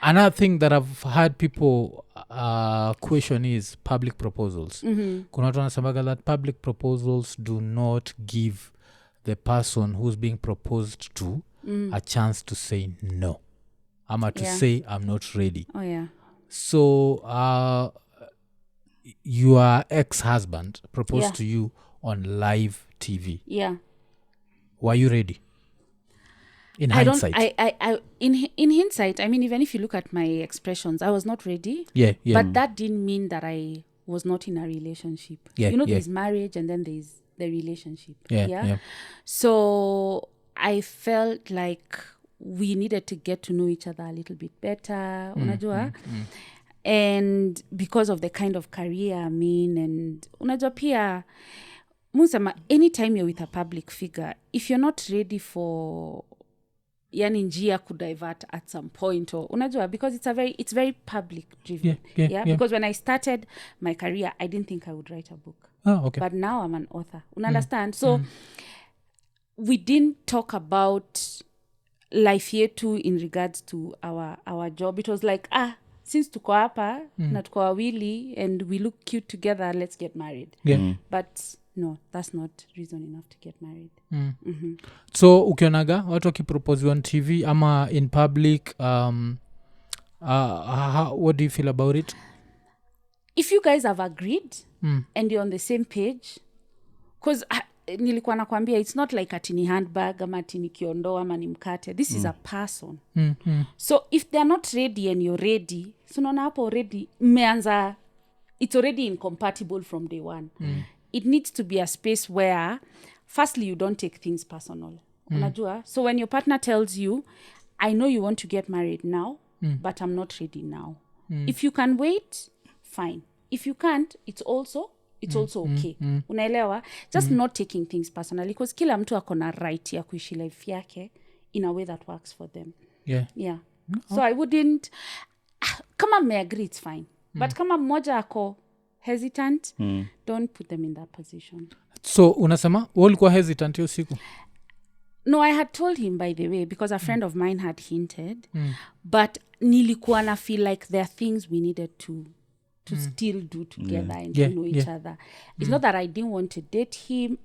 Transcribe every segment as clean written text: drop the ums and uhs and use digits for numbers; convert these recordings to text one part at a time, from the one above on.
Another thing that I've heard people question is public proposals. Kuna watu wanasemaga that public proposals do not give the person who's being proposed to a chance to say no. Ama to say I'm not ready. Oh yeah. So your ex-husband proposed to you on live TV. Yeah. Were you ready? In hindsight. In hindsight, I mean, even if you look at my expressions, I was not ready. Yeah. But that didn't mean that I was not in a relationship. There's marriage and then there's the relationship. Yeah. So I felt like we needed to get to know each other a little bit better. Unajua? And because of the kind of career I'm in, and unajua pia musema, anytime you're with a public figure, if you're not ready for yani njia could divert at some point, or unajua, because it's very public driven. Because when I started my career, I didn't think I would write a book. Okay. But now I'm an author. Understand? So we didn't talk about life yetu in regards to our job. It was like, since tuko hapa na tuko wawili and we look cute together, let's get married. But no, that's not reason enough to get married. So ukionaga watu wakipropose on TV ama in public, what do you feel about it? If you guys have agreed and you're on the same page, because nilikuwa nakwambia, it's not like atini handbag ama atini kiondo ama ni mkate. This is a person. So if they're not ready and you're ready, so naona hapo already meanza, it's already incompatible from day one. It needs to be a space where firstly you don't take things personal. Unajua? So when your partner tells you, I know you want to get married now, but I'm not ready now. If you can wait, fine. If you can't, it's also okay. Unaelewa? Just not taking things personally, because kila mtu akona right ya kuishi life yake in a way that works for them. Yeah. So I wouldn't, kama me agree, it's fine. But kama mmoja ako hesitant, don't put them in that position. So unasema ulikuwa hesitant hiyo siku? No, I had told him, by the way, because a friend of mine had hinted, but nilikuwa na feel like there are things we needed to still do together and to know each other. It's not that I didn't want to date him.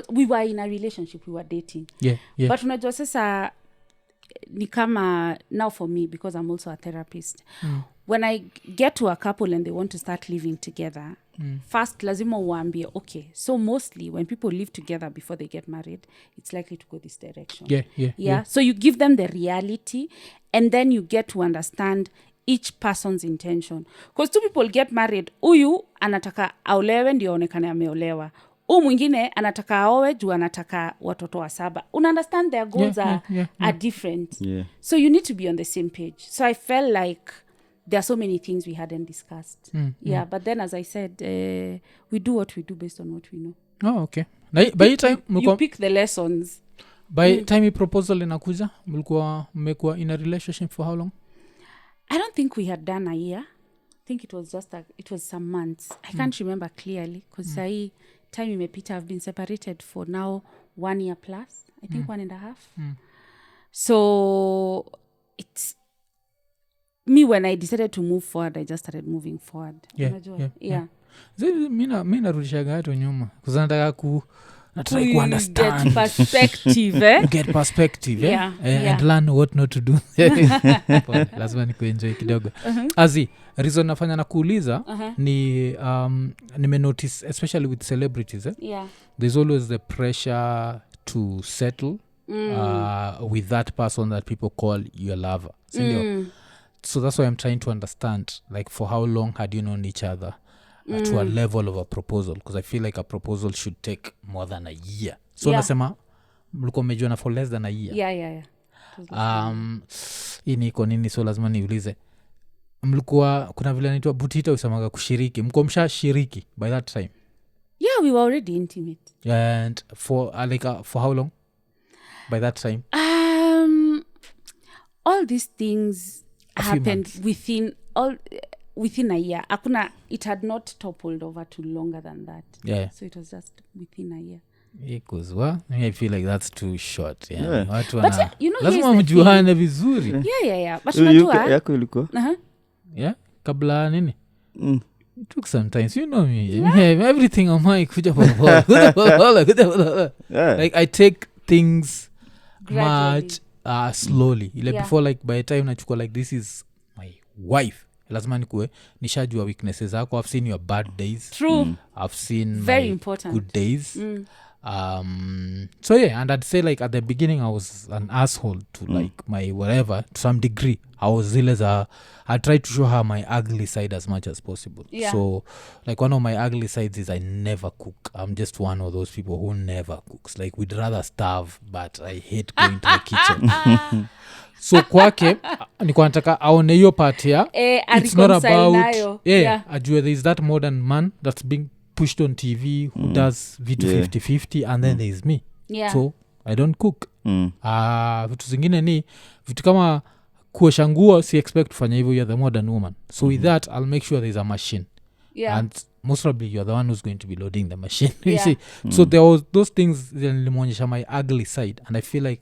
We were in a relationship, we were dating. But unajua sasa ni kama, now for me, because I'm also a therapist, when I get to a couple and they want to start living together, first lazima uambie, okay, so mostly when people live together before they get married, it's likely to go this direction. Yeah. So you give them the reality and then you get to understand each person's intention. Because two people get married, uyu anataka aolewe ndio aonekane ameolewa. Mwingine anataka aowe juu anataka watoto wa 7. Understand their goals are different. So you need to be on the same page. So I felt like there are so many things we hadn't discussed. But then as I said, we do what we do based on what we know. Oh, okay. By time you pick the lessons. By time proposal inakuja, mmekuwa in a relationship for how long? I don't think we had done a year. I think it was it was some months. I can't remember clearly because time imepita. I've been separated for now 1 year plus. I think 1.5. So it's me, when I decided to move forward, I just started moving forward. Yeah. Mimi narudishaga watu nyuma because nataka try to understand, get perspective. Get perspective and learn what not to do. Lazima nikuenjoy kidogo. Azi reason nafanya na kuuliza ni nime notice especially with celebrities there's always the pressure to settle with that person that people call your lover. So that's why I'm trying to understand, like, for how long had you known each other to a level of a proposal? Because I feel like a proposal should take more than a year. So nasema mlikuwa mmejuana for less than a year. Yeah. Ini Iko Nini, so lazima niulize, mlikuwa kuna vile anaitwa butita usemaga kushiriki, mko mshashiriki by that time? Yeah, we were already intimate. And for for how long by that time? All these things happened within a year. It had not toppled over to longer than that. Yeah. So it was just within a year. Because I feel like that's too short. Yeah. Watu But wana- you know, lazima here's the mjuane vizuri. yeah but unajua yako ilikuwa uh-huh. Yeah, kabla nini Mm. it took some time, you know me. Yeah, everything on my kuja polepole. Yeah. Like I take things Gradually. much slowly like Yeah. before, like by the time nachukua like this is my wife, lazima nikue nishajua weaknesses zako. I've seen your bad days, True. I've seen Very my important. good days. So yeah, and I'd say like at the beginning I was an asshole to like my whatever to some degree. I was I tried to show her my ugly side as much as possible. Yeah. So like one of my ugly sides is I never cook. I'm just one of those people who never cooks. Like we'd rather starve, but I hate going to the kitchen. So kwake nikuwa nataka aone hiyo part ya it's not about ajue there is that modern man that's being pushed on TV who does vitu 50-50 and then there is me. So I don't cook. Vitu zingine ni vitu kama kuosha nguo, si expect kufanya hivyo. You're the modern woman, so with that I'll make sure there's a machine, and most probably you're the one who's going to be loading the machine. You see, so there was those things nilimwonyesha my ugly side, and I feel like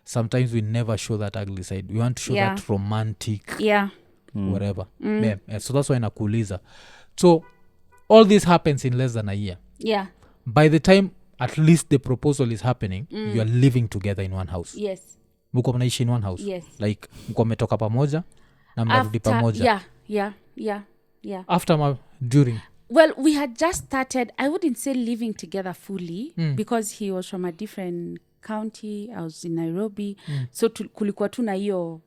sometimes we never show that ugly side. We want to show that romantic whatever. So that's why nakuuliza. So all this happens in less than a year. By the time at least the proposal is happening, you are living together in one house. Mko mnaishi in one house. Like mko mmetoka pamoja na mnarudi pamoja. After during well, we had just started. I wouldn't say living together fully because he was from a different county. I was in Nairobi. So kulikuwa tu na hiyo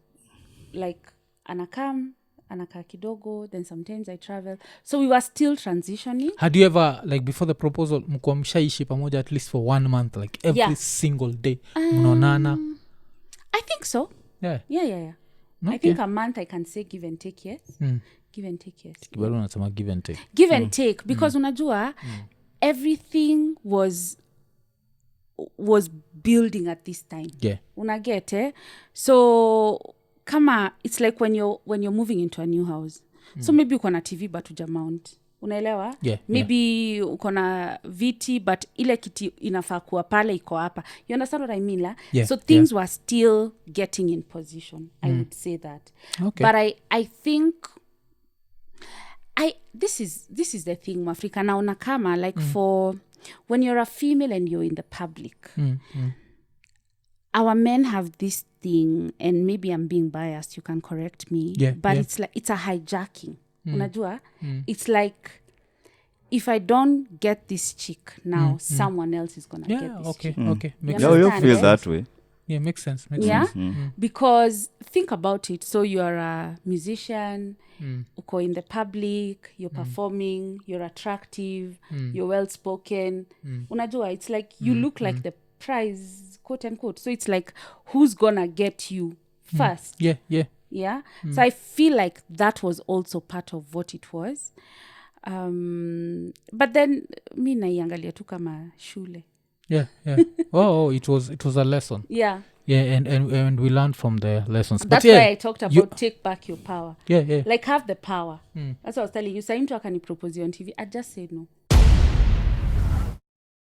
like anakaa kidogo, then sometimes I travel. So we were still transitioning. Had you ever, like before the proposal, mkuwa mshaishi pamoja at least for 1 month, like every single day mnonana? I think so. Yeah. Okay. I think a month I can say give and take, yes. Give and take, yes. Kibalo unasema give and take. Give and take, because unajua everything was building at this time. Unagete. So kama it's like when you're moving into a new house. So maybe uko na TV but uja mount. Unaelewa? Maybe uko na viti but ile kiti inafaa kuwa pale iko hapa. You understand what I mean la? So things were still getting in position. I would say that. Okay. But I think this is the thing, Mwafreeka. Naona kama like for when you're a female and you're in the public, our men have this thing, and maybe I'm being biased, you can correct me, but it's like it's a hijacking. Unajua? It's like if I don't get this chick now, someone else is gonna get this chick. Okay. You feel that way. Yeah, makes sense. Because think about it. So you're a musician, uko in the public, you're performing, you're attractive, you're well spoken. Unajua, it's like you look like the prize, quote unquote. So it's like who's gonna get you first? So I feel like that was also part of what it was. But then mi naiangalia tu kama shule. It was a lesson. And we learned from the lessons. That's why I talked about take back your power. Like have the power. That's what I was telling you. Sa mtu akani propose on TV, I just said no.